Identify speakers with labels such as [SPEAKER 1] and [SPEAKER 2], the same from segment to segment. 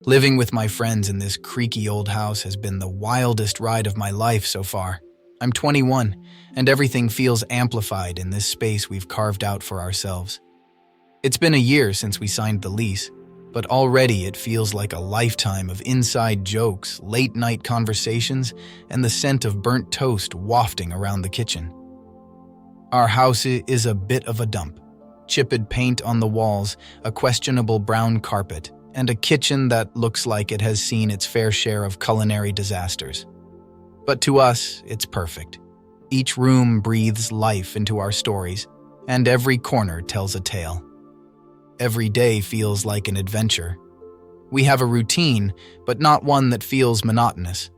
[SPEAKER 1] Living with my friends in this creaky old house has been the wildest ride of my life so far. I'm 21, and everything feels amplified in this space we've carved out for ourselves. It's been a year since we signed the lease, but already it feels like a lifetime of inside jokes, late-night conversations, and the scent of burnt toast wafting around the kitchen. Our house is a bit of a dump. Chipped paint on the walls, a questionable brown carpet, and a kitchen that looks like it has seen its fair share of culinary disasters. But to us, it's perfect. Each room breathes life into our stories, and every corner tells a tale. Every day feels like an adventure. We have a routine, but not one that feels monotonous.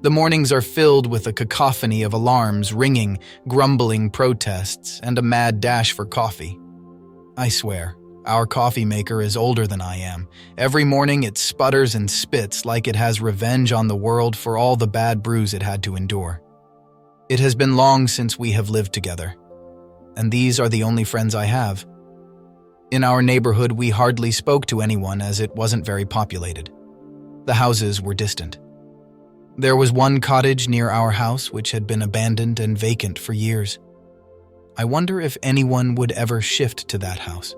[SPEAKER 1] The mornings are filled with a cacophony of alarms ringing, grumbling protests, and a mad dash for coffee. I swear, our coffee maker is older than I am. Every morning it sputters and spits like it has revenge on the world for all the bad brews it had to endure. It has been long since we have lived together, and these are the only friends I have. In our neighborhood, we hardly spoke to anyone as it wasn't very populated. The houses were distant. There was one cottage near our house which had been abandoned and vacant for years. I wonder if anyone would ever shift to that house.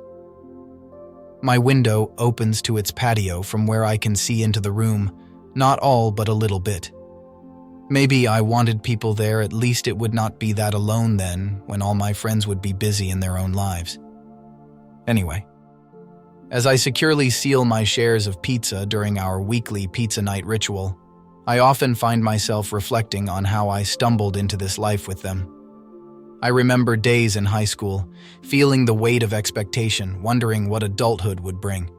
[SPEAKER 1] My window opens to its patio from where I can see into the room, not all but a little bit. Maybe I wanted people there, at least it would not be that alone then, when all my friends would be busy in their own lives. Anyway, as I securely seal my shares of pizza during our weekly pizza night ritual, I often find myself reflecting on how I stumbled into this life with them. I remember days in high school, feeling the weight of expectation, wondering what adulthood would bring.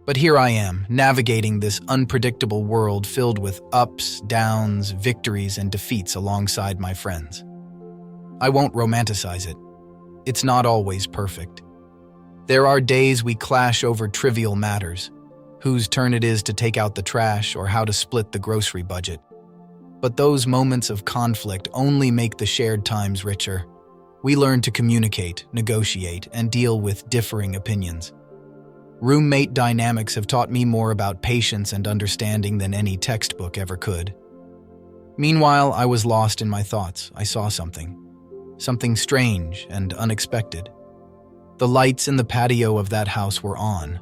[SPEAKER 1] But here I am, navigating this unpredictable world filled with ups, downs, victories, and defeats alongside my friends. I won't romanticize it. It's not always perfect. There are days we clash over trivial matters, whose turn it is to take out the trash or how to split the grocery budget. But those moments of conflict only make the shared times richer. We learn to communicate, negotiate, and deal with differing opinions. Roommate dynamics have taught me more about patience and understanding than any textbook ever could. Meanwhile, I was lost in my thoughts. I saw something strange and unexpected. The lights in the patio of that house were on.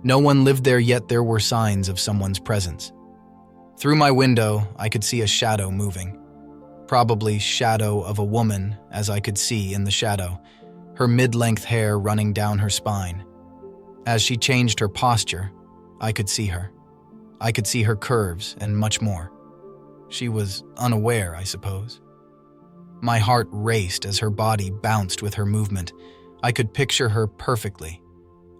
[SPEAKER 1] No one lived there, yet there were signs of someone's presence. Through my window, I could see a shadow moving. Probably shadow of a woman, as I could see in the shadow, her mid-length hair running down her spine. As she changed her posture, I could see her. I could see her curves and much more. She was unaware, I suppose. My heart raced as her body bounced with her movement. I could picture her perfectly.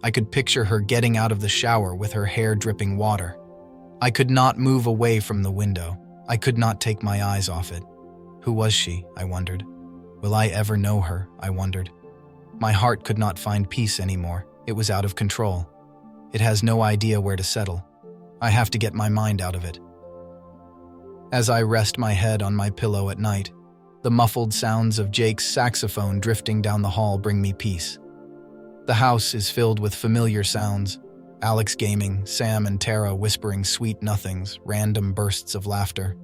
[SPEAKER 1] I could picture her getting out of the shower with her hair dripping water. I could not move away from the window. I could not take my eyes off it. Who was she? I wondered. Will I ever know her? I wondered. My heart could not find peace anymore. It was out of control. It has no idea where to settle. I have to get my mind out of it. As I rest my head on my pillow at night, the muffled sounds of Jake's saxophone drifting down the hall bring me peace. The house is filled with familiar sounds. Alex gaming, Sam and Tara whispering sweet nothings, random bursts of laughter.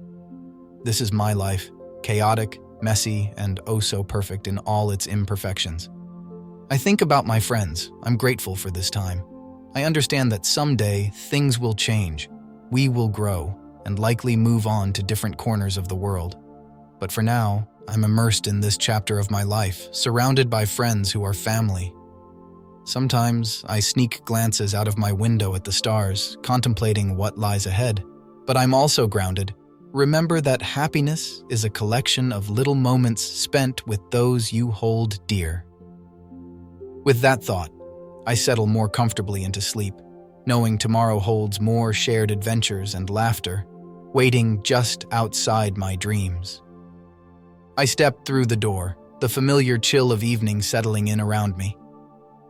[SPEAKER 1] This is my life, chaotic, messy, and oh so perfect in all its imperfections. I think about my friends. I'm grateful for this time. I understand that someday things will change. We will grow, and likely move on to different corners of the world. But for now, I'm immersed in this chapter of my life, surrounded by friends who are family. Sometimes I sneak glances out of my window at the stars, contemplating what lies ahead. But I'm also grounded. Remember that happiness is a collection of little moments spent with those you hold dear. With that thought, I settle more comfortably into sleep, knowing tomorrow holds more shared adventures and laughter, waiting just outside my dreams. I step through the door, the familiar chill of evening settling in around me.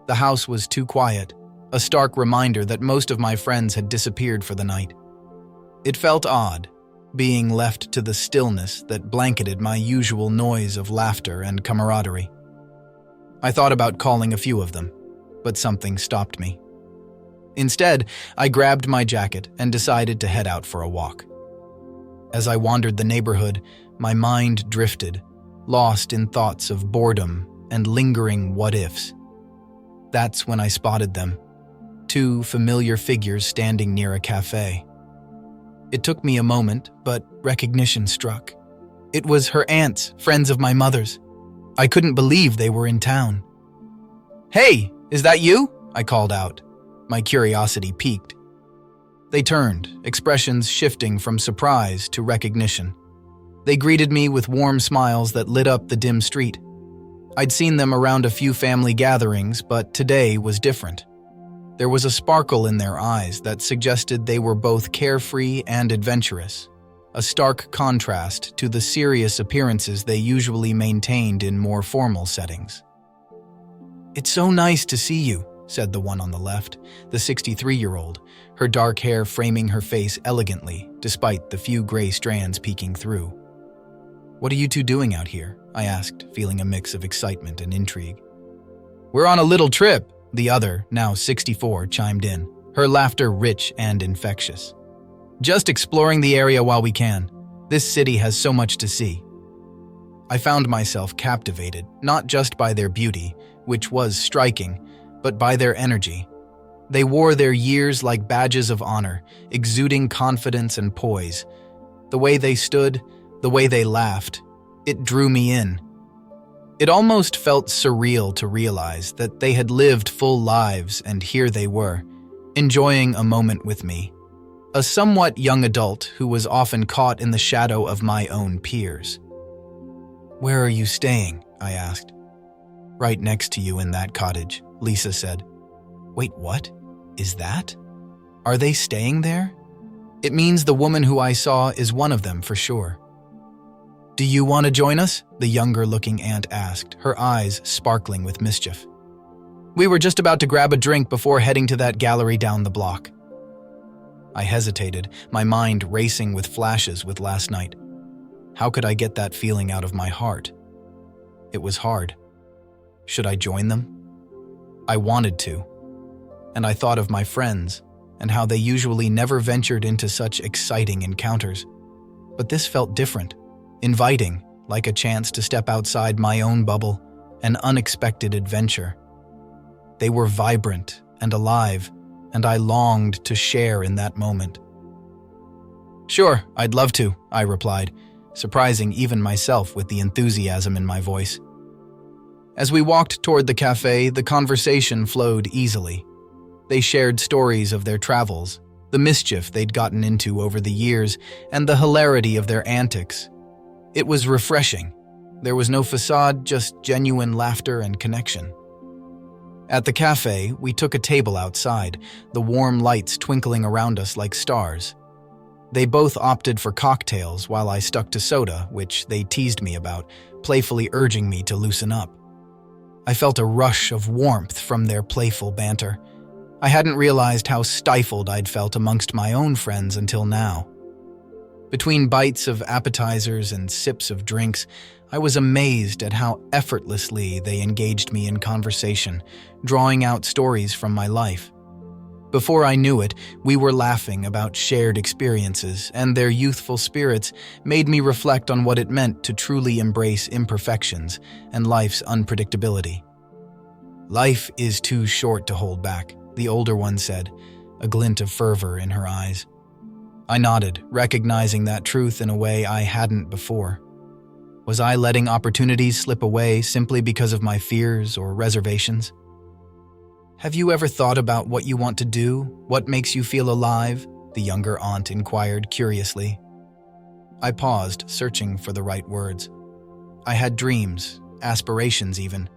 [SPEAKER 1] The house was too quiet, a stark reminder that most of my friends had disappeared for the night. It felt odd, being left to the stillness that blanketed my usual noise of laughter and camaraderie. I thought about calling a few of them, but something stopped me. Instead, I grabbed my jacket and decided to head out for a walk. As I wandered the neighborhood, my mind drifted, lost in thoughts of boredom and lingering what-ifs. That's when I spotted them, two familiar figures standing near a cafe. It took me a moment, but recognition struck. It was her aunts, friends of my mother's. I couldn't believe they were in town. "Hey, is that you?" I called out. My curiosity piqued. They turned, expressions shifting from surprise to recognition. They greeted me with warm smiles that lit up the dim street. I'd seen them around a few family gatherings, but today was different. There was a sparkle in their eyes that suggested they were both carefree and adventurous, a stark contrast to the serious appearances they usually maintained in more formal settings. "It's so nice to see you," said the one on the left, the 63-year-old, her dark hair framing her face elegantly, despite the few gray strands peeking through. "What are you two doing out here?" I asked, feeling a mix of excitement and intrigue. "We're on a little trip," the other, now 64, chimed in, her laughter rich and infectious. "Just exploring the area while we can. This city has so much to see." I found myself captivated, not just by their beauty, which was striking, but by their energy. They wore their years like badges of honor, exuding confidence and poise. The way they stood, the way they laughed, it drew me in. It almost felt surreal to realize that they had lived full lives and here they were, enjoying a moment with me. A somewhat young adult who was often caught in the shadow of my own peers. "Where are you staying?" I asked. "Right next to you in that cottage," Lisa said. "Wait, what? Is that? Are they staying there? It means the woman who I saw is one of them for sure." "Do you want to join us?" the younger-looking aunt asked, her eyes sparkling with mischief. "We were just about to grab a drink before heading to that gallery down the block." I hesitated, my mind racing with flashes with last night. How could I get that feeling out of my heart? It was hard. Should I join them? I wanted to. And I thought of my friends and how they usually never ventured into such exciting encounters. But this felt different, inviting, like a chance to step outside my own bubble, an unexpected adventure. They were vibrant and alive, and I longed to share in that moment. "Sure, I'd love to," I replied, surprising even myself with the enthusiasm in my voice. As we walked toward the cafe, the conversation flowed easily. They shared stories of their travels, the mischief they'd gotten into over the years, and the hilarity of their antics. It was refreshing. There was no facade, just genuine laughter and connection. At the cafe, we took a table outside, the warm lights twinkling around us like stars. They both opted for cocktails while I stuck to soda, which they teased me about, playfully urging me to loosen up. I felt a rush of warmth from their playful banter. I hadn't realized how stifled I'd felt amongst my own friends until now. Between bites of appetizers and sips of drinks, I was amazed at how effortlessly they engaged me in conversation, drawing out stories from my life. Before I knew it, we were laughing about shared experiences, and their youthful spirits made me reflect on what it meant to truly embrace imperfections and life's unpredictability. "Life is too short to hold back," the older one said, a glint of fervor in her eyes. I nodded, recognizing that truth in a way I hadn't before. Was I letting opportunities slip away simply because of my fears or reservations? "Have you ever thought about what you want to do, what makes you feel alive?" the younger aunt inquired curiously. I paused, searching for the right words. I had dreams, aspirations even,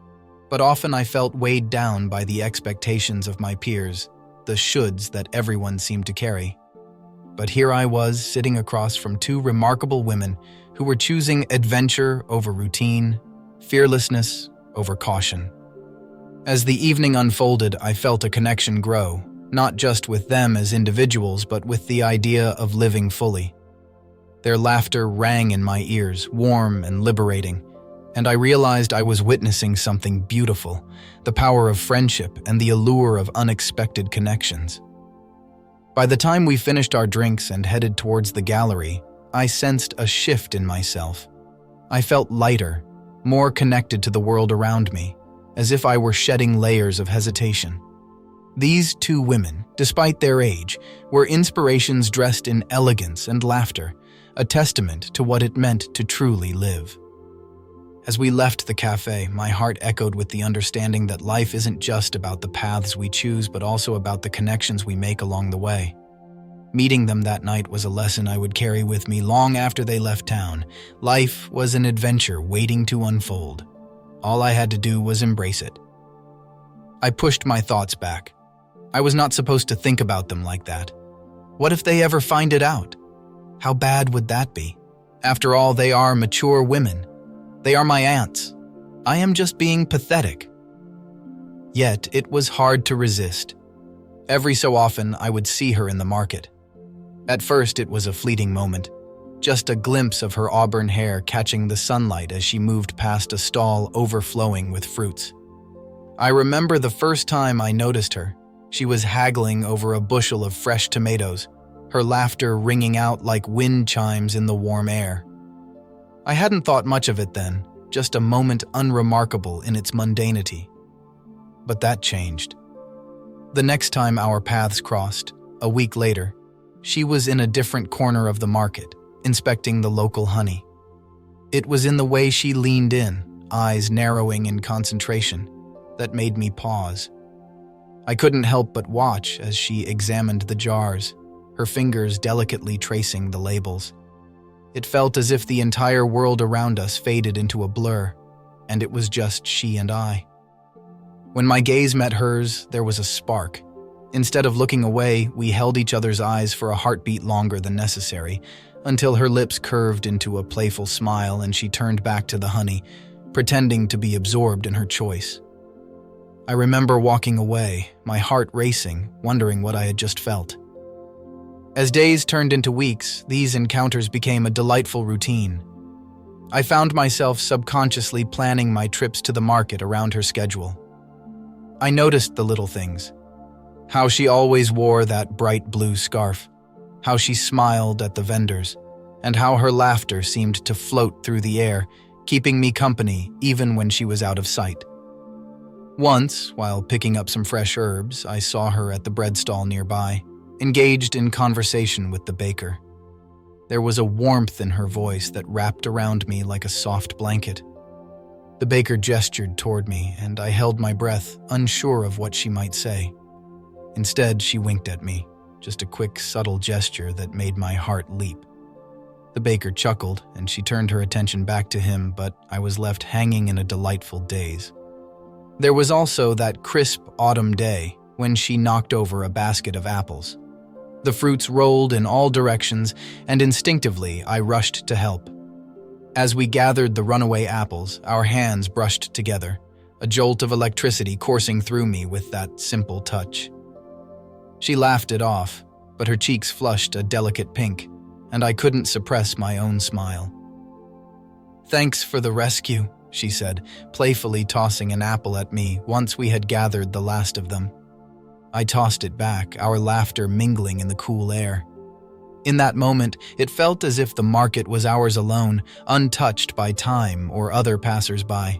[SPEAKER 1] but often I felt weighed down by the expectations of my peers, the shoulds that everyone seemed to carry. But here I was, sitting across from two remarkable women who were choosing adventure over routine, fearlessness over caution. As the evening unfolded, I felt a connection grow, not just with them as individuals, but with the idea of living fully. Their laughter rang in my ears, warm and liberating, and I realized I was witnessing something beautiful, the power of friendship and the allure of unexpected connections. By the time we finished our drinks and headed towards the gallery, I sensed a shift in myself. I felt lighter, more connected to the world around me, as if I were shedding layers of hesitation. These two women, despite their age, were inspirations dressed in elegance and laughter, a testament to what it meant to truly live. As we left the cafe, my heart echoed with the understanding that life isn't just about the paths we choose, but also about the connections we make along the way. Meeting them that night was a lesson I would carry with me long after they left town. Life was an adventure waiting to unfold. All I had to do was embrace it. I pushed my thoughts back. I was not supposed to think about them like that. What if they ever find it out? How bad would that be? After all, they are mature women. They are my aunts. I am just being pathetic. Yet, it was hard to resist. Every so often, I would see her in the market. At first, it was a fleeting moment, just a glimpse of her auburn hair catching the sunlight as she moved past a stall overflowing with fruits. I remember the first time I noticed her. She was haggling over a bushel of fresh tomatoes, her laughter ringing out like wind chimes in the warm air. I hadn't thought much of it then, just a moment unremarkable in its mundanity. But that changed. The next time our paths crossed, a week later, she was in a different corner of the market, inspecting the local honey. It was in the way she leaned in, eyes narrowing in concentration, that made me pause. I couldn't help but watch as she examined the jars, her fingers delicately tracing the labels. It felt as if the entire world around us faded into a blur, and it was just she and I. When my gaze met hers, there was a spark. Instead of looking away, we held each other's eyes for a heartbeat longer than necessary, until her lips curved into a playful smile and she turned back to the honey, pretending to be absorbed in her choice. I remember walking away, my heart racing, wondering what I had just felt. As days turned into weeks, these encounters became a delightful routine. I found myself subconsciously planning my trips to the market around her schedule. I noticed the little things. How she always wore that bright blue scarf, how she smiled at the vendors, and how her laughter seemed to float through the air, keeping me company even when she was out of sight. Once, while picking up some fresh herbs, I saw her at the bread stall nearby, engaged in conversation with the baker. There was a warmth in her voice that wrapped around me like a soft blanket. The baker gestured toward me, and I held my breath, unsure of what she might say. Instead, she winked at me, just a quick, subtle gesture that made my heart leap. The baker chuckled, and she turned her attention back to him, but I was left hanging in a delightful daze. There was also that crisp autumn day when she knocked over a basket of apples. The fruits rolled in all directions, and instinctively I rushed to help. As we gathered the runaway apples, our hands brushed together, a jolt of electricity coursing through me with that simple touch. She laughed it off, but her cheeks flushed a delicate pink, and I couldn't suppress my own smile. "Thanks for the rescue," she said, playfully tossing an apple at me once we had gathered the last of them. I tossed it back, our laughter mingling in the cool air. In that moment, it felt as if the market was ours alone, untouched by time or other passers-by.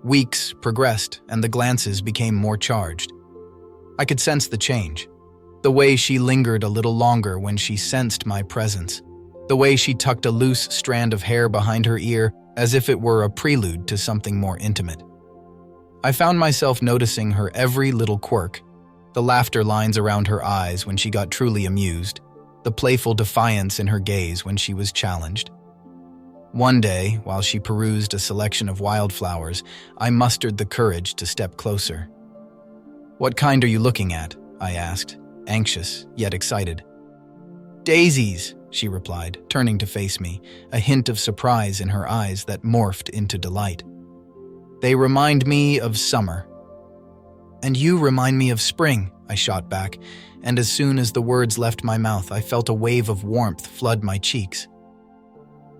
[SPEAKER 1] Weeks progressed, and the glances became more charged. I could sense the change. The way she lingered a little longer when she sensed my presence. The way she tucked a loose strand of hair behind her ear as if it were a prelude to something more intimate. I found myself noticing her every little quirk, the laughter lines around her eyes when she got truly amused, the playful defiance in her gaze when she was challenged. One day, while she perused a selection of wildflowers, I mustered the courage to step closer. "What kind are you looking at?" I asked, anxious yet excited. "Daisies," she replied, turning to face me, a hint of surprise in her eyes that morphed into delight. "They remind me of summer." "And you remind me of spring," I shot back, and as soon as the words left my mouth, I felt a wave of warmth flood my cheeks.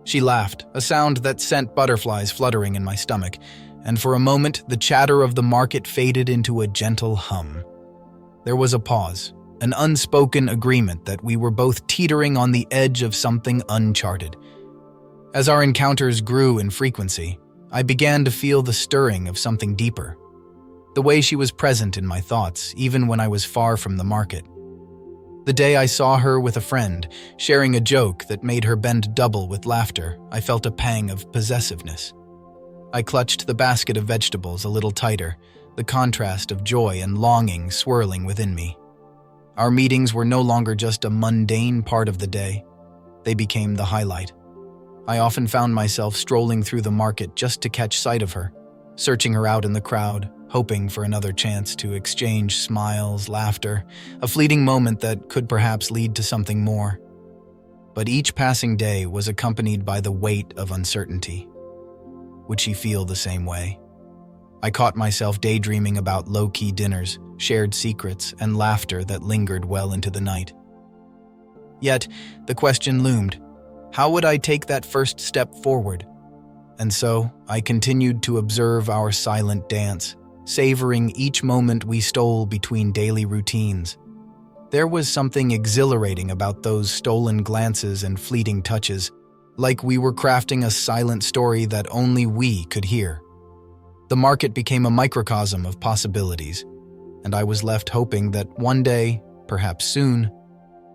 [SPEAKER 1] She laughed, a sound that sent butterflies fluttering in my stomach, and for a moment the chatter of the market faded into a gentle hum. There was a pause, an unspoken agreement that we were both teetering on the edge of something uncharted. As our encounters grew in frequency, I began to feel the stirring of something deeper. The way she was present in my thoughts, even when I was far from the market. The day I saw her with a friend, sharing a joke that made her bend double with laughter, I felt a pang of possessiveness. I clutched the basket of vegetables a little tighter, the contrast of joy and longing swirling within me. Our meetings were no longer just a mundane part of the day. They became the highlight. I often found myself strolling through the market just to catch sight of her, searching her out in the crowd, hoping for another chance to exchange smiles, laughter, a fleeting moment that could perhaps lead to something more. But each passing day was accompanied by the weight of uncertainty. Would she feel the same way? I caught myself daydreaming about low-key dinners, shared secrets, and laughter that lingered well into the night. Yet, the question loomed, how would I take that first step forward? And so, I continued to observe our silent dance, savoring each moment we stole between daily routines. There was something exhilarating about those stolen glances and fleeting touches, like we were crafting a silent story that only we could hear. The market became a microcosm of possibilities, and I was left hoping that one day, perhaps soon,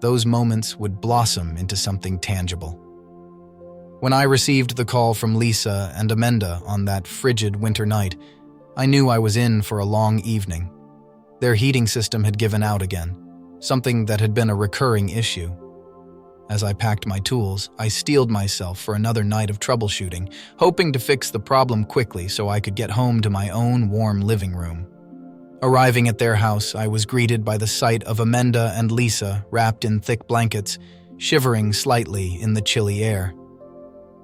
[SPEAKER 1] those moments would blossom into something tangible. When I received the call from Lisa and Amanda on that frigid winter night, I knew I was in for a long evening. Their heating system had given out again, something that had been a recurring issue. As I packed my tools, I steeled myself for another night of troubleshooting, hoping to fix the problem quickly so I could get home to my own warm living room. Arriving at their house, I was greeted by the sight of Amanda and Lisa wrapped in thick blankets, shivering slightly in the chilly air.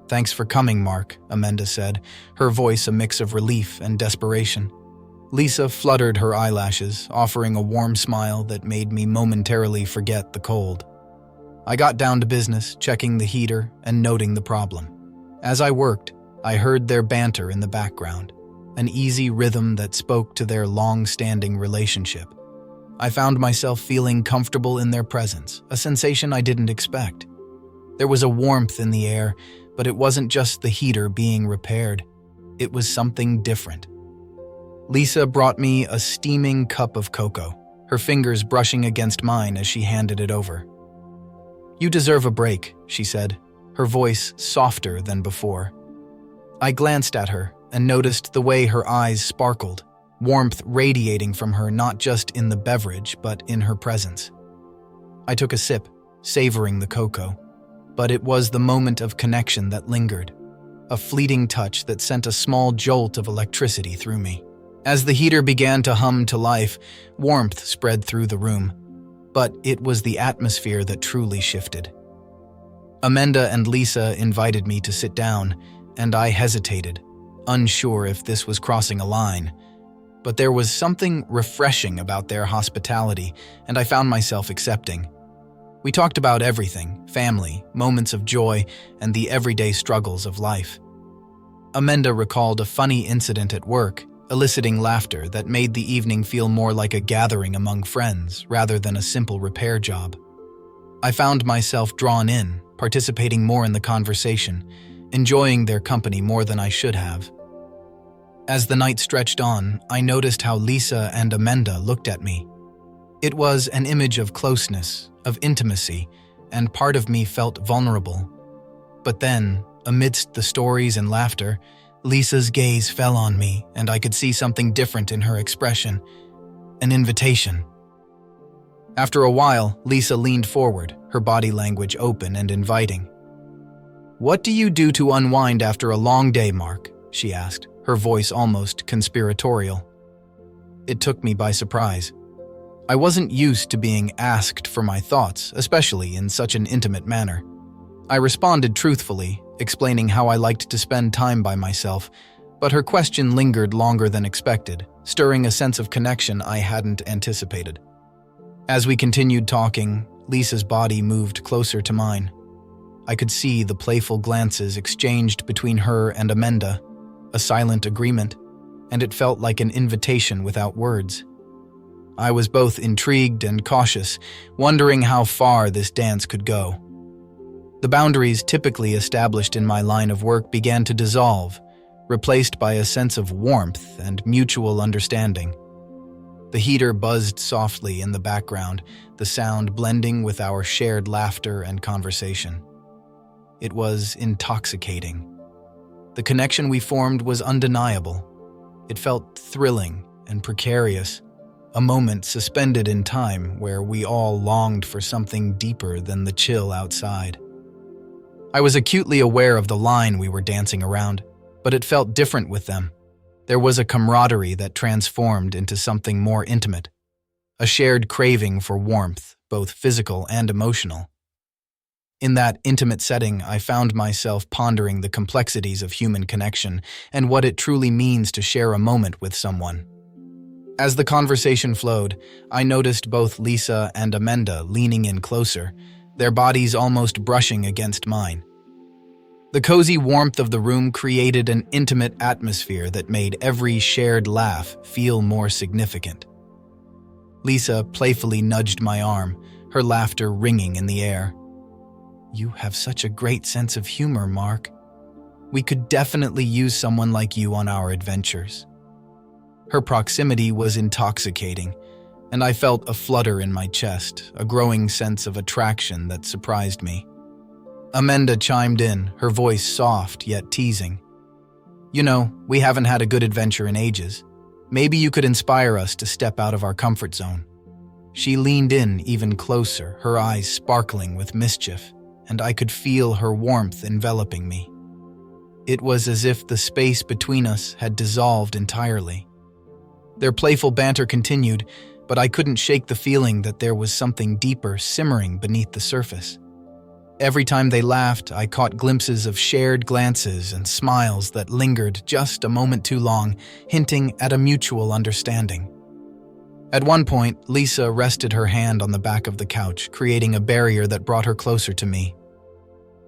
[SPEAKER 1] "Thanks for coming, Mark," Amanda said, her voice a mix of relief and desperation. Lisa fluttered her eyelashes, offering a warm smile that made me momentarily forget the cold. I got down to business, checking the heater and noting the problem. As I worked, I heard their banter in the background, an easy rhythm that spoke to their long-standing relationship. I found myself feeling comfortable in their presence, a sensation I didn't expect. There was a warmth in the air, but it wasn't just the heater being repaired. It was something different. Lisa brought me a steaming cup of cocoa, her fingers brushing against mine as she handed it over. "You deserve a break," she said, her voice softer than before. I glanced at her and noticed the way her eyes sparkled, warmth radiating from her not just in the beverage but in her presence. I took a sip, savoring the cocoa. But it was the moment of connection that lingered, a fleeting touch that sent a small jolt of electricity through me. As the heater began to hum to life, warmth spread through the room. But it was the atmosphere that truly shifted. Amanda and Lisa invited me to sit down, and I hesitated, unsure if this was crossing a line. But there was something refreshing about their hospitality, and I found myself accepting. We talked about everything, family, moments of joy, and the everyday struggles of life. Amanda recalled a funny incident at work, eliciting laughter that made the evening feel more like a gathering among friends rather than a simple repair job. I found myself drawn in, participating more in the conversation, enjoying their company more than I should have. As the night stretched on, I noticed how Lisa and Amanda looked at me. It was an image of closeness, of intimacy, and part of me felt vulnerable. But then, amidst the stories and laughter, Lisa's gaze fell on me, and I could see something different in her expression, an invitation. After a while, Lisa leaned forward, her body language open and inviting. "What do you do to unwind after a long day, Mark?" she asked, her voice almost conspiratorial. It took me by surprise. I wasn't used to being asked for my thoughts, especially in such an intimate manner. I responded truthfully, explaining how I liked to spend time by myself, but her question lingered longer than expected, stirring a sense of connection I hadn't anticipated. As we continued talking, Lisa's body moved closer to mine. I could see the playful glances exchanged between her and Amanda, a silent agreement, and it felt like an invitation without words. I was both intrigued and cautious, wondering how far this dance could go. The boundaries typically established in my line of work began to dissolve, replaced by a sense of warmth and mutual understanding. The heater buzzed softly in the background, the sound blending with our shared laughter and conversation. It was intoxicating. The connection we formed was undeniable. It felt thrilling and precarious, a moment suspended in time where we all longed for something deeper than the chill outside. I was acutely aware of the line we were dancing around, but it felt different with them. There was a camaraderie that transformed into something more intimate, a shared craving for warmth, both physical and emotional. In that intimate setting, I found myself pondering the complexities of human connection and what it truly means to share a moment with someone. As the conversation flowed, I noticed both Lisa and Amanda leaning in closer, their bodies almost brushing against mine. The cozy warmth of the room created an intimate atmosphere that made every shared laugh feel more significant. Lisa playfully nudged my arm, her laughter ringing in the air. "You have such a great sense of humor, Mark. We could definitely use someone like you on our adventures." Her proximity was intoxicating, and I felt a flutter in my chest, a growing sense of attraction that surprised me. Amanda chimed in, her voice soft yet teasing. "You know, we haven't had a good adventure in ages. Maybe you could inspire us to step out of our comfort zone." She leaned in even closer, her eyes sparkling with mischief, and I could feel her warmth enveloping me. It was as if the space between us had dissolved entirely. Their playful banter continued, but I couldn't shake the feeling that there was something deeper simmering beneath the surface. Every time they laughed, I caught glimpses of shared glances and smiles that lingered just a moment too long, hinting at a mutual understanding. At one point, Lisa rested her hand on the back of the couch, creating a barrier that brought her closer to me.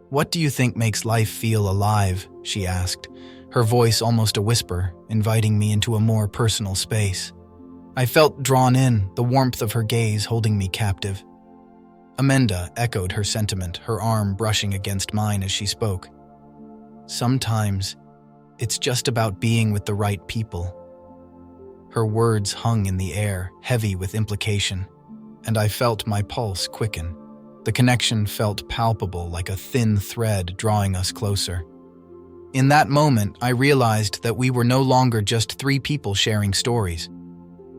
[SPEAKER 1] "What do you think makes life feel alive?" she asked, her voice almost a whisper, inviting me into a more personal space. I felt drawn in, the warmth of her gaze holding me captive. Amanda echoed her sentiment, her arm brushing against mine as she spoke. "Sometimes, it's just about being with the right people." Her words hung in the air, heavy with implication, and I felt my pulse quicken. The connection felt palpable, like a thin thread drawing us closer. In that moment, I realized that we were no longer just three people sharing stories.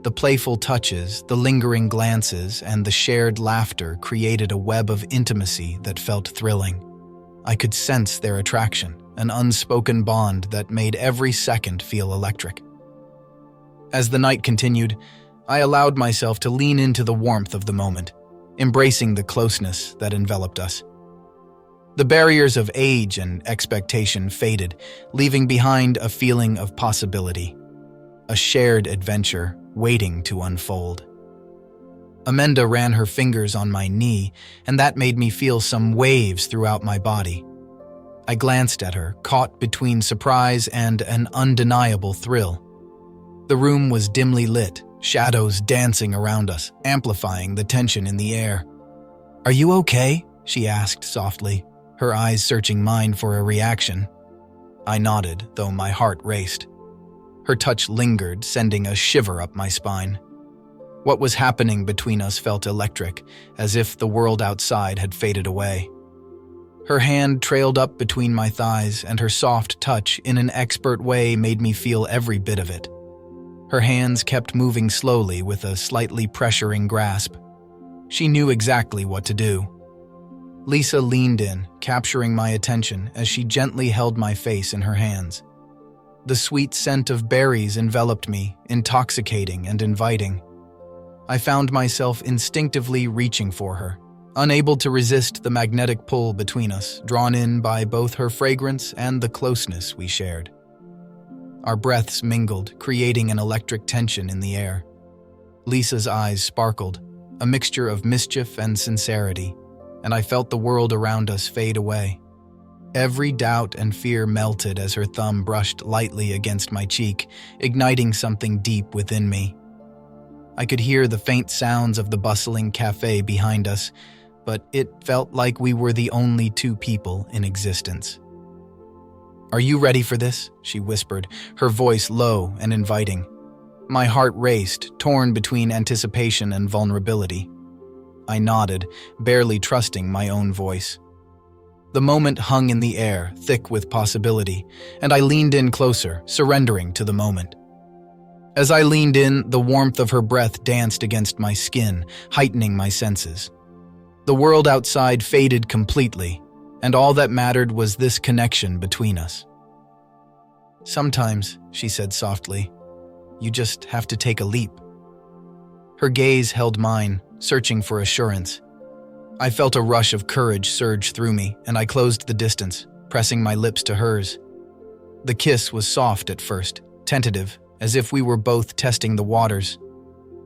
[SPEAKER 1] The playful touches, the lingering glances, and the shared laughter created a web of intimacy that felt thrilling. I could sense their attraction, an unspoken bond that made every second feel electric. As the night continued, I allowed myself to lean into the warmth of the moment, embracing the closeness that enveloped us. The barriers of age and expectation faded, leaving behind a feeling of possibility, a shared adventure waiting to unfold. Amanda ran her fingers on my knee, and that made me feel some waves throughout my body. I glanced at her, caught between surprise and an undeniable thrill. The room was dimly lit, shadows dancing around us, amplifying the tension in the air. "Are you okay?" she asked softly, her eyes searching mine for a reaction. I nodded, though my heart raced. Her touch lingered, sending a shiver up my spine. What was happening between us felt electric, as if the world outside had faded away. Her hand trailed up between my thighs, and her soft touch, in an expert way, made me feel every bit of it. Her hands kept moving slowly with a slightly pressuring grasp. She knew exactly what to do. Lisa leaned in, capturing my attention as she gently held my face in her hands. The sweet scent of berries enveloped me, intoxicating and inviting. I found myself instinctively reaching for her, unable to resist the magnetic pull between us, drawn in by both her fragrance and the closeness we shared. Our breaths mingled, creating an electric tension in the air. Lisa's eyes sparkled, a mixture of mischief and sincerity, and I felt the world around us fade away. Every doubt and fear melted as her thumb brushed lightly against my cheek, igniting something deep within me. I could hear the faint sounds of the bustling cafe behind us, but it felt like we were the only two people in existence. "Are you ready for this?" she whispered, her voice low and inviting. My heart raced, torn between anticipation and vulnerability. I nodded, barely trusting my own voice. The moment hung in the air, thick with possibility, and I leaned in closer, surrendering to the moment. As I leaned in, the warmth of her breath danced against my skin, heightening my senses. The world outside faded completely, and all that mattered was this connection between us. "Sometimes," she said softly, "you just have to take a leap." Her gaze held mine, searching for assurance. I felt a rush of courage surge through me, and I closed the distance, pressing my lips to hers. The kiss was soft at first, tentative, as if we were both testing the waters.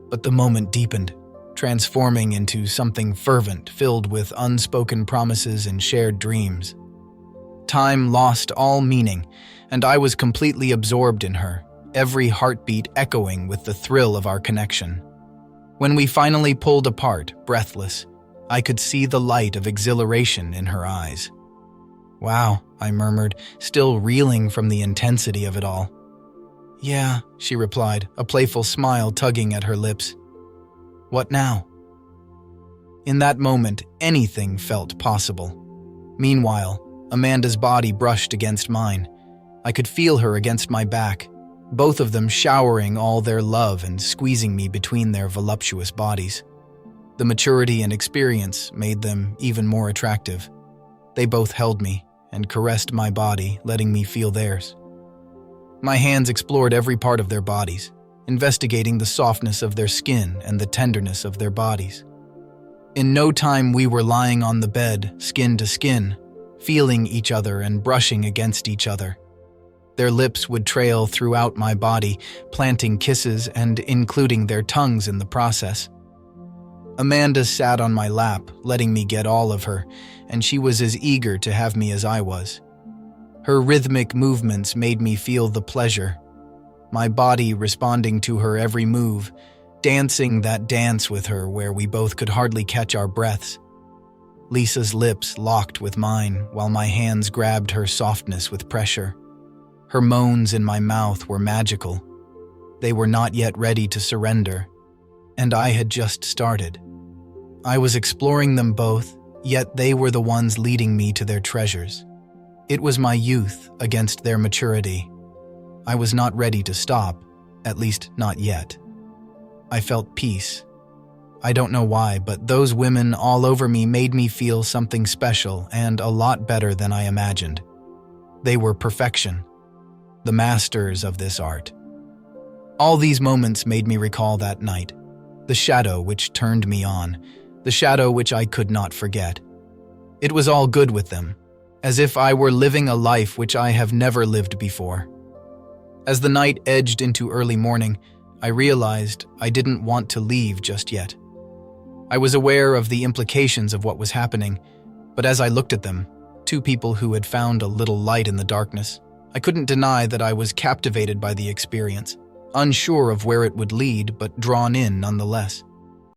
[SPEAKER 1] But the moment deepened, transforming into something fervent, filled with unspoken promises and shared dreams. Time lost all meaning, and I was completely absorbed in her, every heartbeat echoing with the thrill of our connection. When we finally pulled apart, breathless, I could see the light of exhilaration in her eyes. "Wow," I murmured, still reeling from the intensity of it all. "Yeah," she replied, a playful smile tugging at her lips. "What now?" In that moment, anything felt possible. Meanwhile, Amanda's body brushed against mine. I could feel her against my back, both of them showering all their love and squeezing me between their voluptuous bodies. The maturity and experience made them even more attractive. They both held me and caressed my body, letting me feel theirs. My hands explored every part of their bodies, investigating the softness of their skin and the tenderness of their bodies. In no time we were lying on the bed, skin to skin, feeling each other and brushing against each other. Their lips would trail throughout my body, planting kisses and including their tongues in the process. Amanda sat on my lap, letting me get all of her, and she was as eager to have me as I was. Her rhythmic movements made me feel the pleasure, my body responding to her every move, dancing that dance with her where we both could hardly catch our breaths. Lisa's lips locked with mine, while my hands grabbed her softness with pressure. Her moans in my mouth were magical. They were not yet ready to surrender, and I had just started. I was exploring them both, yet they were the ones leading me to their treasures. It was my youth against their maturity. I was not ready to stop, at least not yet. I felt peace. I don't know why, but those women all over me made me feel something special and a lot better than I imagined. They were perfection, the masters of this art. All these moments made me recall that night, the shadow which turned me on, the shadow which I could not forget. It was all good with them, as if I were living a life which I have never lived before. As the night edged into early morning, I realized I didn't want to leave just yet. I was aware of the implications of what was happening, but as I looked at them, two people who had found a little light in the darkness, I couldn't deny that I was captivated by the experience, unsure of where it would lead, but drawn in nonetheless.